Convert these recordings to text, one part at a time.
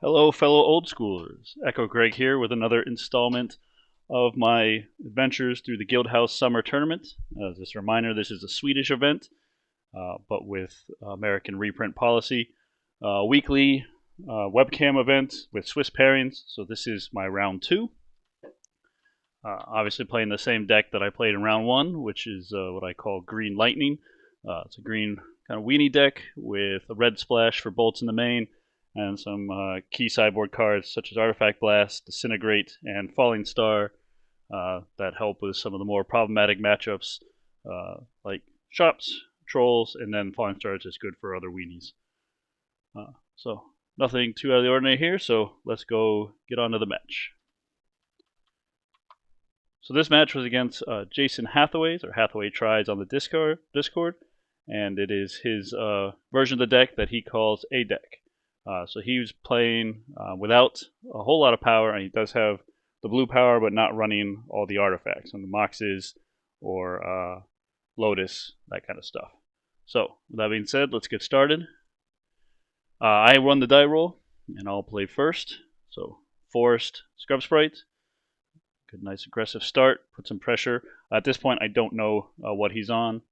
Hello, fellow old schoolers. Echo Greg here with another installment of my adventures through the Guidlhouse Summer Tournament. Just a reminder, this is a Swedish event, but with American reprint policy. Weekly webcam event with Swiss pairings. So this is my round two. Obviously playing the same deck that I played in round one, which is what I call Green Lightning. It's a green kind of weenie deck with a red splash for bolts in the main and some key sideboard cards such as Artifact Blast, Disintegrate, and Falling Star that help with some of the more problematic matchups like Shops, Trolls, and then Falling Star is just good for other weenies. So nothing too out of the ordinary here, so let's go get on to the match. So this match was against Jason Hathaway's, or Hathaway Tries on the Discord, and it is his version of the deck that he calls A deck. So he was playing without a whole lot of power, and he does have the blue power, but not running all the artifacts and the Moxes or Lotus, that kind of stuff. So with that being said, let's get started. I run the die roll, and I'll play first. So Forest, Scrub Sprite. Good, nice aggressive start. Put some pressure. At this point, I don't know what he's on.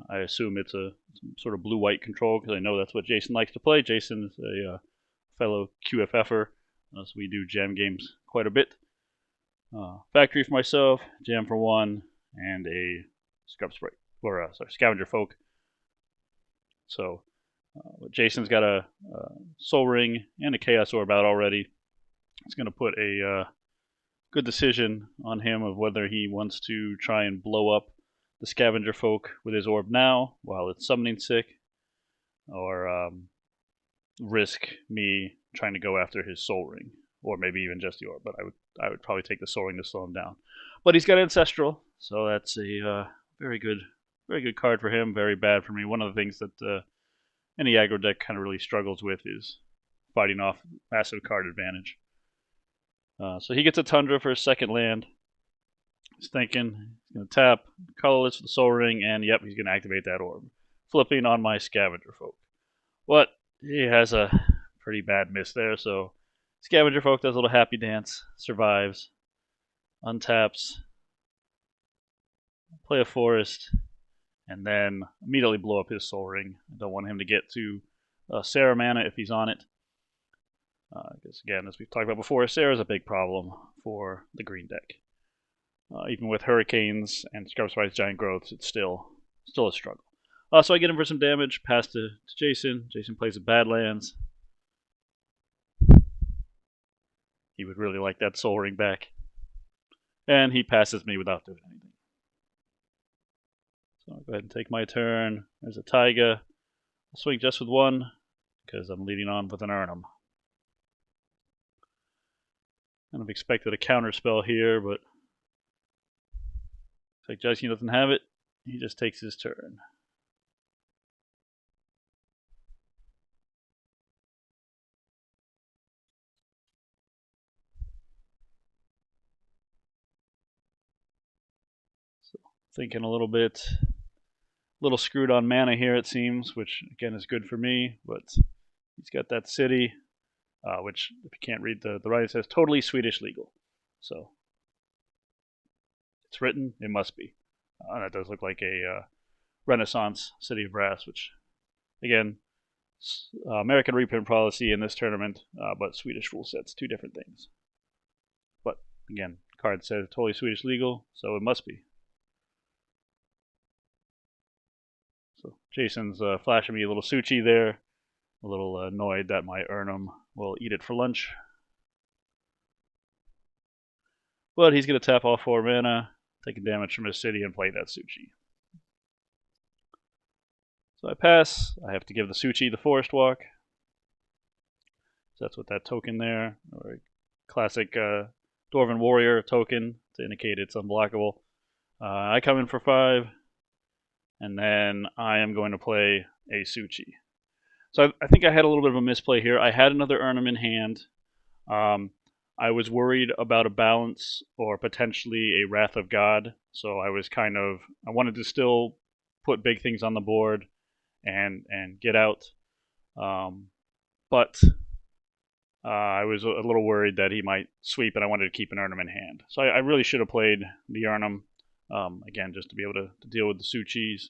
I assume it's a sort of blue-white control because I know that's what Jason likes to play. Jason is a fellow QFFer, so we do jam games quite a bit. Factory for myself, jam for one, and a Scrub Sprite, or Scavenger Folk. So Jason's got a Soul Ring and a Chaos Orb out already. It's going to put a good decision on him of whether he wants to try and blow up the Scavenger Folk with his orb now while it's summoning sick, or risk me trying to go after his Soul Ring, or maybe even just the orb. But I would probably take the Soul Ring to slow him down. But he's got Ancestral, so that's a very good card for him. Very bad for me. One of the things that any aggro deck kind of really struggles with is fighting off massive card advantage. So he gets a Tundra for his second land. He's thinking he's going to tap colorless for the Soul Ring, and yep, he's going to activate that orb. Flipping on my Scavenger Folk. But he has a pretty bad miss there, so Scavenger Folk does a little happy dance, survives, untaps, play a Forest, and then immediately blow up his Soul Ring. I don't want him to get to Sarah mana if he's on it. Because again, as we've talked about before, Sarah is a big problem for the green deck. Even with Hurricanes and Scrub Sprite's Giant Growths, it's still a struggle. So I get him for some damage, pass to Jason. Jason plays a Badlands. He would really like that Soul Ring back. And he passes me without doing anything. So I'll go ahead and take my turn. There's a Taiga. I'll swing just with one, because I'm leading on with an Urnum. Kind of expected a counter spell here, but looks like Jason doesn't have it. He just takes his turn. So thinking a little bit, screwed on mana here it seems, which again is good for me, but he's got that city, which if you can't read the writing, it says totally Swedish legal. So it's written, it must be. That does look like a Renaissance City of Brass, which, again, American reprint policy in this tournament, but Swedish rule sets, two different things. But again, card says totally Swedish legal, so it must be. So Jason's flashing me a little Suchi there, a little annoyed that my Urnum will eat it for lunch. But he's going to tap all 4 mana, take a damage from his city, and play that Suchi. So I pass. I have to give the Suchi the Forest Walk. So that's what that token there, or a classic Dwarven Warrior token to indicate it's unblockable. I come in for 5, and then I am going to play a Suchi. So I think I had a little bit of a misplay here. I had another Urnum in hand. I was worried about a balance or potentially a Wrath of God, so I wanted to still put big things on the board and get out. But I was a little worried that he might sweep, and I wanted to keep an Arnhem in hand. So I really should have played the Arnhem, again, just to be able to deal with the Suchis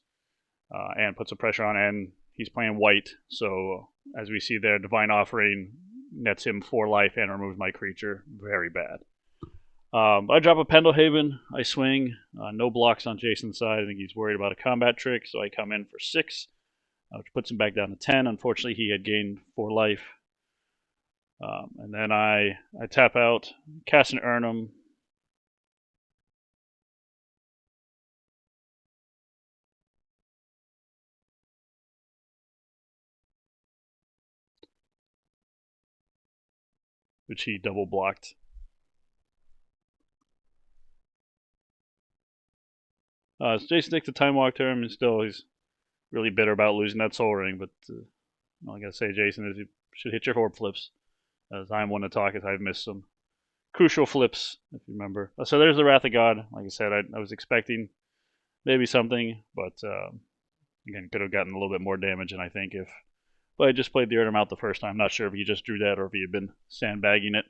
and put some pressure on. And he's playing white, so as we see there, Divine Offering nets him 4 life and removes my creature. Very bad. I drop a Pendelhaven, I swing, no blocks on Jason's side. I think he's worried about a combat trick, so I come in for 6, which puts him back down to 10. Unfortunately, he had gained 4 life. And then I tap out, cast an Arnhem, which he double blocked. So Jason takes the Time Walk turn, and still he's really bitter about losing that Soul Ring. But all I gotta say, Jason, is you should hit your Horde flips, as I'm one to talk, as I've missed some crucial flips, if you remember. So there's the Wrath of God. Like I said, I was expecting maybe something, but again, could have gotten a little bit more damage, and I think but I just played the Arnhem out the first time. Not sure if he just drew that or if he had been sandbagging it.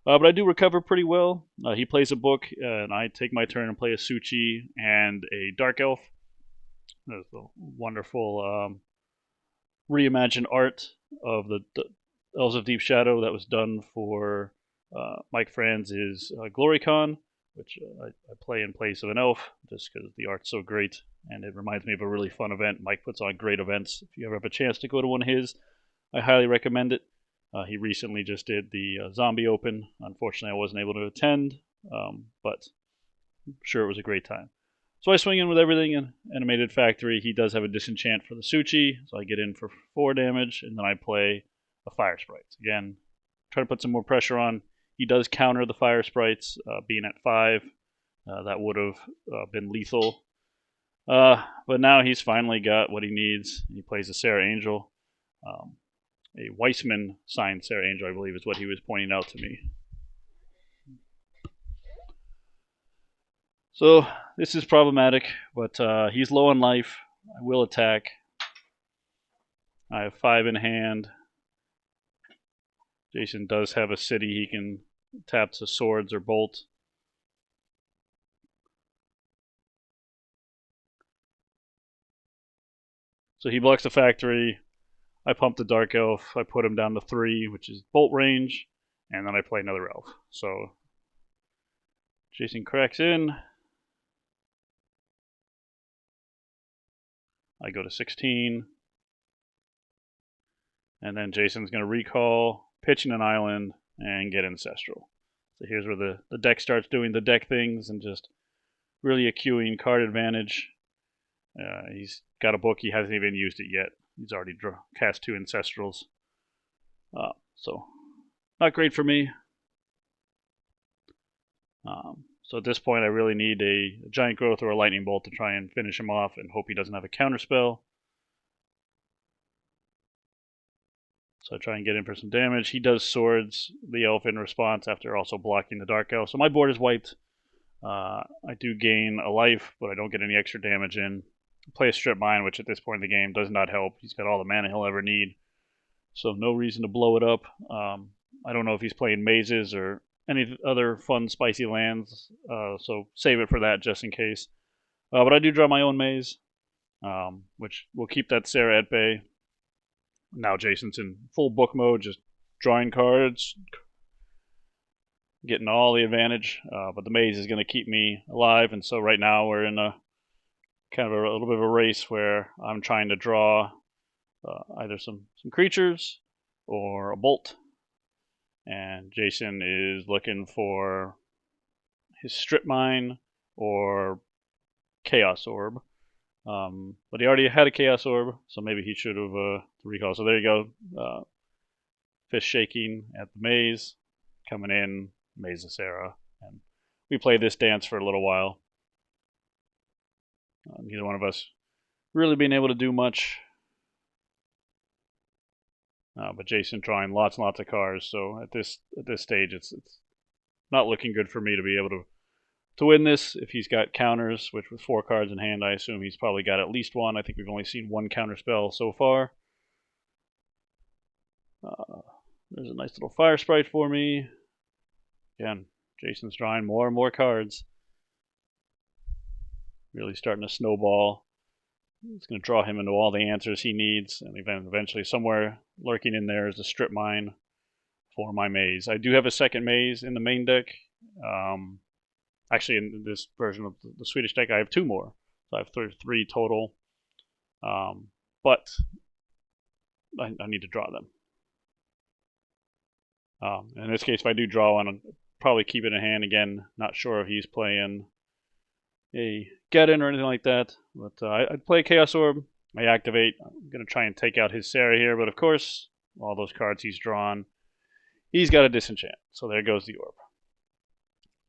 But I do recover pretty well. He plays a book, and I take my turn and play a Suchi and a Dark Elf. There's the wonderful reimagined art of the Elves of Deep Shadow that was done for Mike Franz's GloryCon, which I play in place of an elf just because the art's so great, and it reminds me of a really fun event. Mike puts on great events. If you ever have a chance to go to one of his, I highly recommend it. He recently just did the Zombie Open. Unfortunately, I wasn't able to attend, but I'm sure it was a great time. So I swing in with everything in Animated Factory. He does have a Disenchant for the Suchi, so I get in for 4 damage, and then I play a Fire Sprites. Again, try to put some more pressure on. He does counter the Fire Sprites, being at 5. That would have been lethal. But now he's finally got what he needs. He plays a Sarah Angel. A Weissman signed Sarah Angel, I believe, is what he was pointing out to me. So this is problematic, but he's low on life. I will attack. I have 5 in hand. Jason does have a city he can tap to Swords or Bolt. So he blocks the factory. I pump the Dark Elf. I put him down to 3, which is Bolt range, and then I play another Elf. So Jason cracks in. I go to 16. And then Jason's going to recall, pitching an island, and get Ancestral. So here's where the deck starts doing the deck things and just really accruing card advantage. He's got a book. He hasn't even used it yet. He's already cast 2 Ancestrals. So not great for me. So at this point, I really need a Giant Growth or a Lightning Bolt to try and finish him off and hope he doesn't have a counterspell. So I try and get in for some damage. He does Swords the Elf in response after also blocking the Dark Elf. So my board is wiped. I do gain a life, but I don't get any extra damage in. Play a Strip Mine, which at this point in the game does not help. He's got all the mana he'll ever need. So no reason to blow it up. I don't know if he's playing mazes or any other fun, spicy lands. So save it for that just in case. But I do draw my own maze, which will keep that Sarah at bay. Now Jason's in full book mode, just drawing cards, getting all the advantage. But the maze is going to keep me alive, and so right now we're in a kind of a little bit of a race where I'm trying to draw either some creatures or a bolt, and Jason is looking for his Strip Mine or Chaos Orb. But he already had a Chaos Orb, so maybe he should have recalled. So there you go. Fist shaking at the maze, coming in, Maze of Sarah. And we played this dance for a little while. Neither one of us really being able to do much. But Jason drawing lots and lots of cards, so at this stage it's not looking good for me to be able to win this. If he's got counters, which with 4 cards in hand, I assume he's probably got at least one. I think we've only seen 1 counter spell so far. There's a nice little fire sprite for me. Again, Jason's drawing more and more cards. Really starting to snowball. It's going to draw him into all the answers he needs, and eventually somewhere lurking in there is a strip mine for my maze. I do have a second maze in the main deck. Actually, in this version of the Swedish deck, I have two more. So I have three total. But I need to draw them. In this case, if I do draw one, I'll probably keep it in hand again. Not sure if he's playing a get-in or anything like that. But I'd play Chaos Orb. I activate. I'm going to try and take out his Sarah here. But of course, all those cards he's drawn, he's got a disenchant. So there goes the Orb.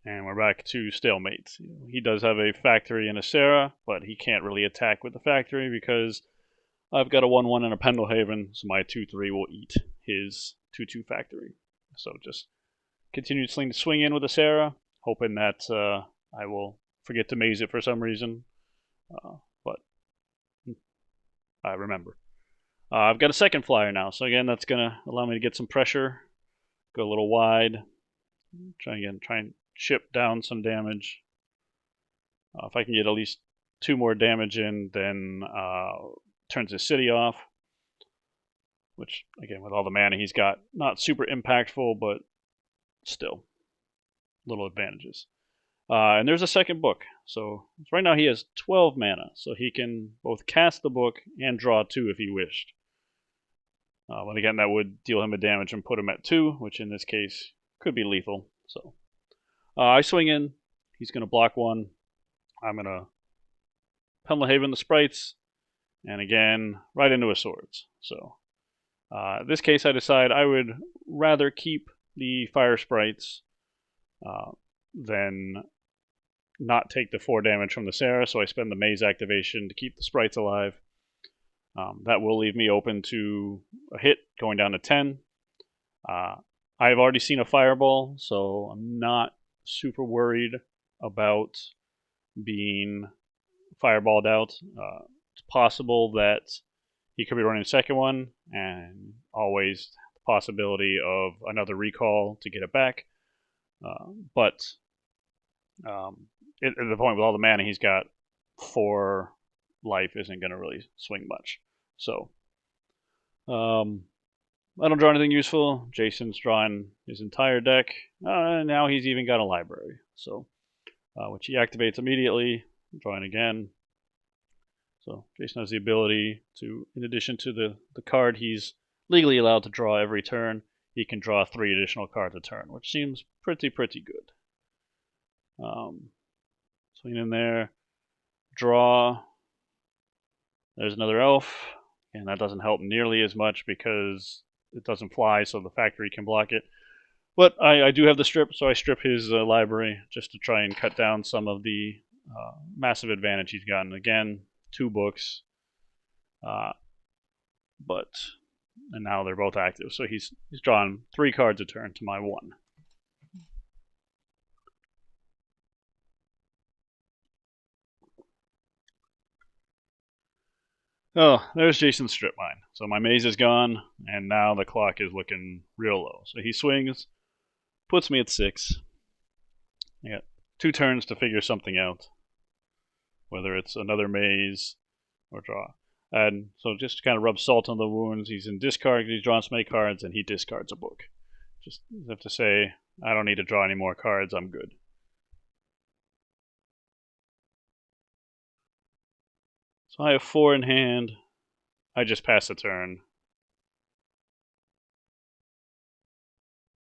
And we're back to stalemate. He does have a factory and a Sarah, but he can't really attack with the factory because I've got a 1-1 and a Pendelhaven, so my 2-3 will eat his 2-2 factory. So just continue to swing in with a Sarah, hoping that I will forget to maze it for some reason. But I remember. I've got a second flyer now, so again, that's going to allow me to get some pressure, go a little wide, try and chip down some damage. If I can get at least 2 more damage in, then turns his city off. Which, again, with all the mana he's got, not super impactful, but still little advantages. And there's a second book. So right now he has 12 mana, so he can both cast the book and draw 2 if he wished. But again, that would deal him a damage and put him at 2, which in this case could be lethal. So I swing in. He's going to block 1. I'm going to Pendelhaven the sprites, and again, right into his swords. So in this case, I decide I would rather keep the fire sprites than not take the 4 damage from the Sarah, so I spend the maze activation to keep the sprites alive. That will leave me open to a hit going down to 10. I've already seen a fireball, so I'm not super worried about being fireballed out. It's possible that he could be running a second one, and always the possibility of another recall to get it back. But at the point with all the mana he's got, 4 life isn't going to really swing much. So I don't draw anything useful. Jason's drawing his entire deck. Now he's even got a library, so which he activates immediately. Drawing again. So Jason has the ability to, in addition to the card he's legally allowed to draw every turn, he can draw 3 additional cards a turn, which seems pretty good. Swing in there, draw. There's another elf, and that doesn't help nearly as much because it doesn't fly, so the factory can block it. But I do have the strip, so I strip his library just to try and cut down some of the massive advantage he's gotten. Again, 2 books, and now they're both active, so he's drawn 3 cards a turn to my 1. Oh, there's Jason's strip mine. So my maze is gone, and now the clock is looking real low. So he swings, puts me at 6. I got 2 turns to figure something out, whether it's another maze or draw. And so just to kind of rub salt on the wounds, he's in discard, he's drawn so many cards, and he discards a book. Just have to say, I don't need to draw any more cards, I'm good. So I have 4 in hand. I just pass the turn.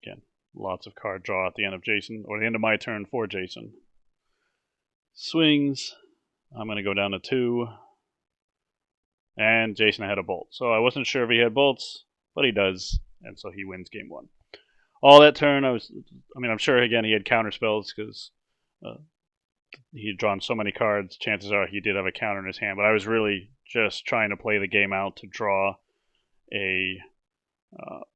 Again, lots of card draw at the end of Jason, or the end of my turn for Jason. Swings. I'm going to go down to 2. And Jason had a bolt. So I wasn't sure if he had bolts, but he does. And so he wins game 1. All that turn, I'm sure again he had counter spells because he had drawn so many cards. Chances are he did have a counter in his hand. But I was really just trying to play the game out to draw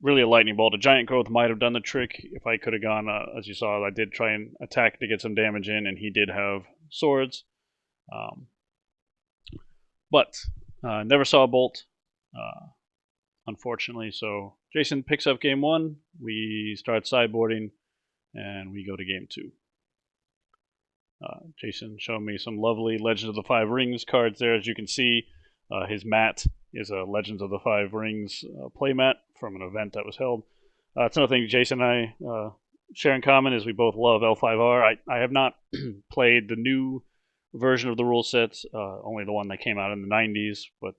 really a lightning bolt. A giant growth might have done the trick if I could have gone, as you saw, I did try and attack to get some damage in, and he did have swords. But never saw a bolt. unfortunately. So Jason picks up game 1. We start sideboarding, and we go to game 2. Jason showed me some lovely Legends of the Five Rings cards there. As you can see, his mat is a Legends of the Five Rings playmat from an event that was held. It's another thing Jason and I share in common is we both love L5R. I have not played the new version of the rule sets, only the one that came out in the 90s, but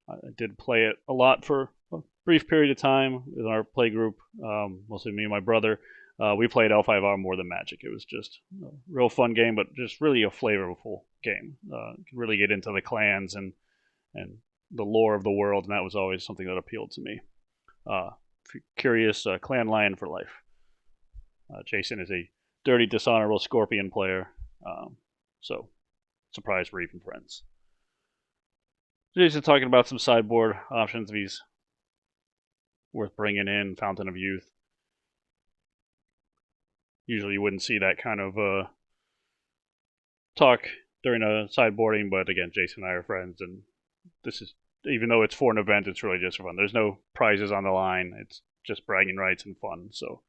I did play it a lot for a brief period of time in our play group, mostly me and my brother. We played L5R more than Magic. It was just a real fun game, but just really a flavorful game. You could really get into the clans and the lore of the world, and that was always something that appealed to me. If you're curious, Clan Lion for life. Jason is a dirty, dishonorable Scorpion player, so surprised we're even friends. Jason's talking about some sideboard options if he's worth bringing in. Fountain of Youth. Usually you wouldn't see that kind of talk during a sideboarding, but again, Jason and I are friends, and this is, even though it's for an event, it's really just for fun. There's no prizes on the line. It's just bragging rights and fun. So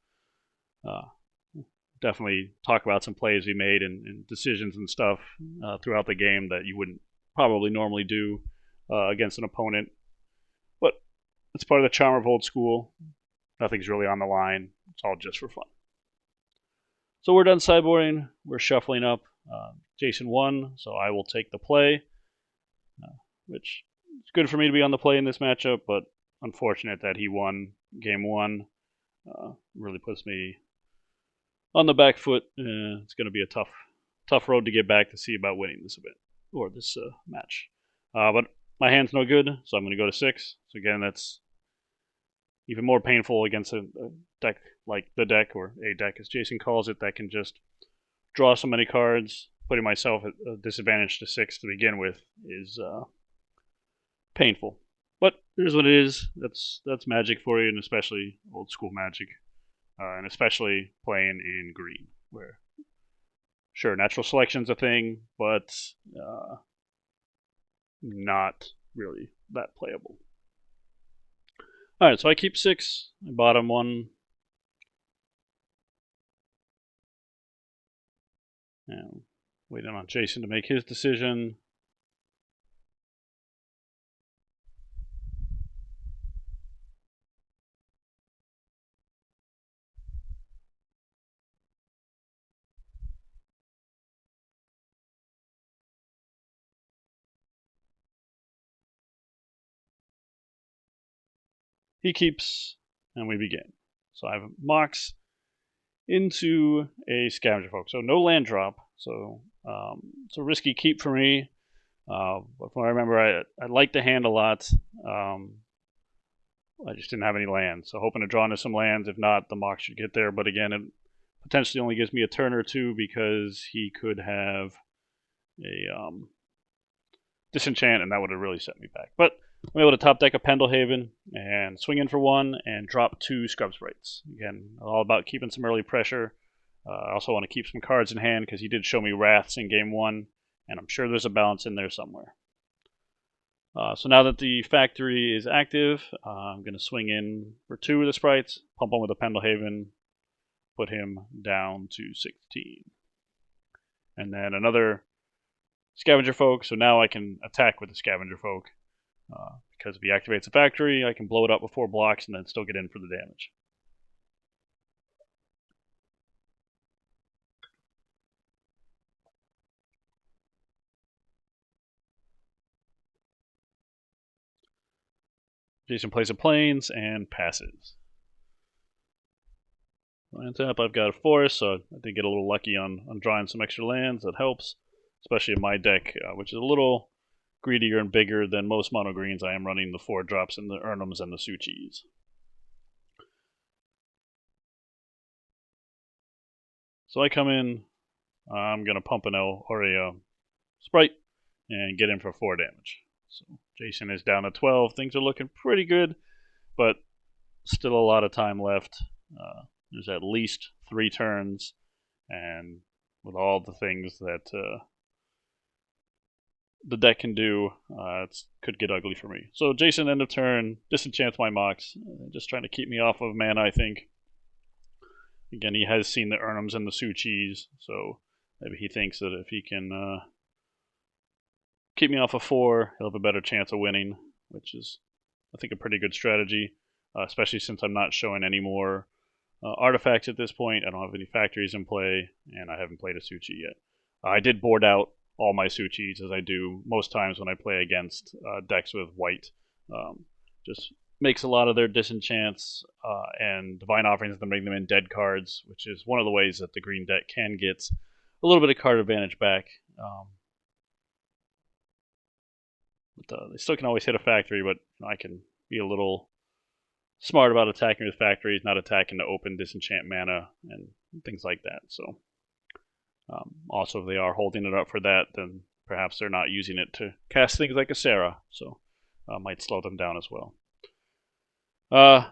definitely talk about some plays we made and decisions and stuff throughout the game that you wouldn't probably normally do against an opponent. But it's part of the charm of old school. Nothing's really on the line. It's all just for fun. So we're done sideboarding. We're shuffling up. Jason won, so I will take the play, which is good for me to be on the play in this matchup, but unfortunate that he won game 1. Really puts me on the back foot. It's going to be a tough road to get back to see about winning this event, or this match. But my hand's no good, so I'm going to go to 6. So again, that's even more painful against a deck like the deck, or a deck as Jason calls it, that can just draw so many cards. Putting myself at a disadvantage to 6 to begin with is painful. But here's what it is. That's Magic for you, and especially old school Magic, and especially playing in green, where sure, natural selection's a thing, but not really that playable. Alright, so I keep 6. I bottom 1. Now, waiting on Jason to make his decision. He keeps, and we begin. So I have Mox into a Scavenger Folk. So no land drop. So it's a risky keep for me. But from what I remember, I liked the hand a lot. I just didn't have any lands. So hoping to draw into some lands. If not, the Mox should get there. But again, it potentially only gives me a turn or two because he could have a disenchant, and that would have really set me back. But I'm able to top deck a Pendelhaven and swing in for 1 and drop 2 Scrub Sprites. Again, all about keeping some early pressure. I also want to keep some cards in hand because he did show me Wraths in game 1, and I'm sure there's a balance in there somewhere. So now that the factory is active, I'm going to swing in for 2 of the Sprites, pump him with a Pendelhaven, put him down to 16. And then another Scavenger Folk, so now I can attack with the Scavenger Folk. Because if he activates the factory, I can blow it up before blocks and then still get in for the damage. Jason plays a Plains and passes. On top, I've got a Forest, so I did get a little lucky on drawing some extra lands. That helps, especially in my deck, which is a little greedier and bigger than most mono greens. I am running the 4 drops and the Urnums and the Suchis. So I come in, I'm going to pump an L or a Sprite and get in for 4 damage. So Jason is down to 12. Things are looking pretty good, but still a lot of time left. There's at least 3 turns, and with all the things that the deck can do, it could get ugly for me. So Jason, end of turn, disenchants my Mox, just trying to keep me off of mana, I think. Again, he has seen the Urnums and the Suchis, so maybe he thinks that if he can keep me off of 4, he'll have a better chance of winning, which is, I think, a pretty good strategy, especially since I'm not showing any more artifacts at this point. I don't have any factories in play, and I haven't played a Suchi yet. I did board out all my Suchis, as I do most times when I play against decks with white. Just makes a lot of their disenchants and divine offerings to bring them in dead cards, which is one of the ways that the green deck can get a little bit of card advantage back. But they still can always hit a factory, but I can be a little smart about attacking with factories, not attacking to open disenchant mana and things like that. So also, if they are holding it up for that, then perhaps they're not using it to cast things like a Sarah, so might slow them down as well.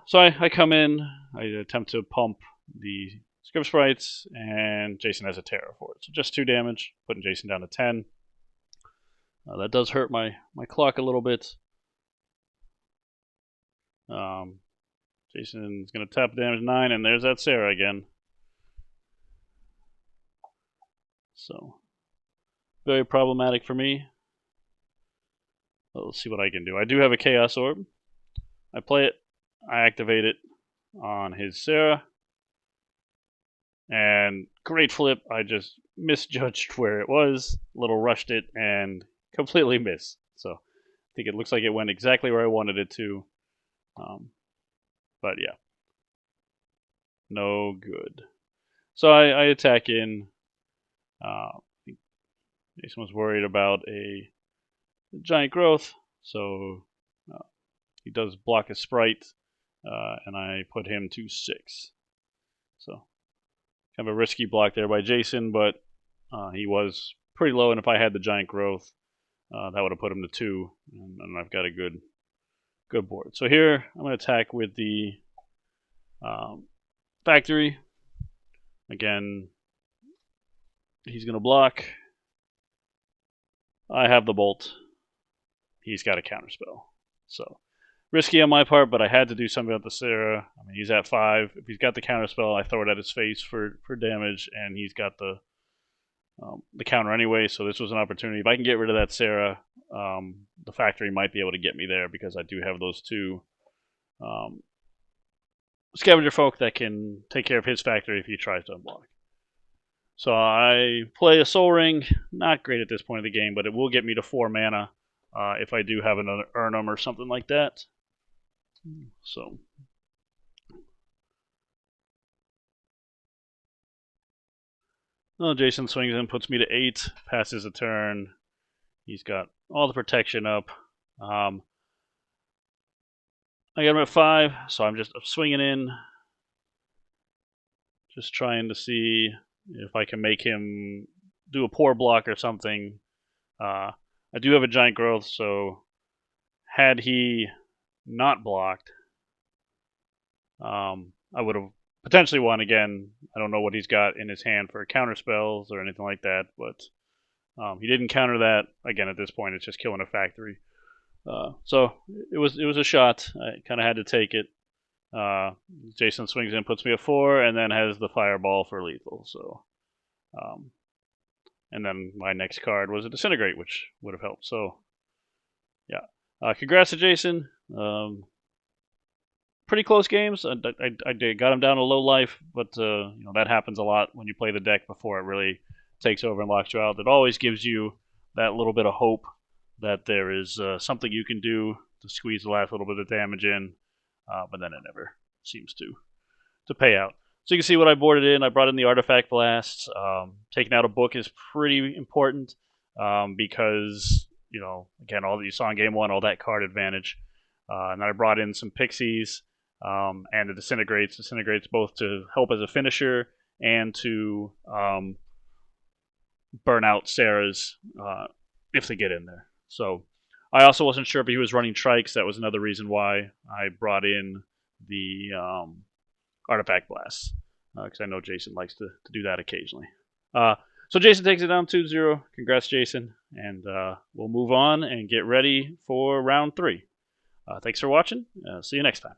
So I come in, I attempt to pump the Script Sprites, and Jason has a Terror for it. So just 2 damage, putting Jason down to 10. That does hurt my clock a little bit. Jason's going to tap damage 9, and there's that Sarah again. So, very problematic for me. Well, let's see what I can do. I do have a Chaos Orb. I play it, I activate it on his Sarah, and great flip. I just misjudged where it was, a little rushed it, and completely missed. So, I think it looks like it went exactly where I wanted it to. But yeah, no good. So I attack in. Jason was worried about a giant growth, so he does block a sprite, and I put him to 6. So kind of a risky block there by Jason, but he was pretty low, and if I had the giant growth, that would have put him to 2, and I've got a good board. So here I'm going to attack with the factory. Again, he's going to block. I have the bolt. He's got a counterspell. So risky on my part, but I had to do something about the Sarah. I mean, he's at 5. If he's got the counterspell, I throw it at his face for damage, and he's got the counter anyway, so this was an opportunity. If I can get rid of that Sarah, the factory might be able to get me there because I do have those 2 scavenger folk that can take care of his factory if he tries to unblock. So I play a Soul Ring, not great at this point of the game, but it will get me to 4 mana if I do have another Urnum or something like that. So Jason swings in, puts me to 8, passes a turn. He's got all the protection up. I got him at 5, so I'm just swinging in, just trying to see if I can make him do a poor block or something. I do have a giant growth, so had he not blocked, I would have potentially won again. I don't know what he's got in his hand for counter spells or anything like that, but he didn't counter that. Again, at this point, it's just killing a factory. So it was a shot. I kind of had to take it. Jason swings in, puts me at 4, and then has the fireball for lethal. So, and then my next card was a disintegrate, which would have helped. So, yeah, congrats to Jason. Pretty close games. I got him down to low life, but that happens a lot when you play the deck before it really takes over and locks you out. It always gives you that little bit of hope that there is something you can do to squeeze the last little bit of damage in, but then it never seems to pay out. So you can see what I boarded in. I brought in the Artifact Blasts. Taking out a book is pretty important because, again, all that you saw in Game 1, all that card advantage. And then I brought in some Pixies and the Disintegrates. Disintegrates both to help as a finisher and to burn out Sarah's if they get in there. So I also wasn't sure if he was running Trikes. That was another reason why I brought in the Artifact Blasts, because I know Jason likes to do that occasionally. So Jason takes it down 2-0. Congrats, Jason. And we'll move on and get ready for round 3. Thanks for watching. See you next time.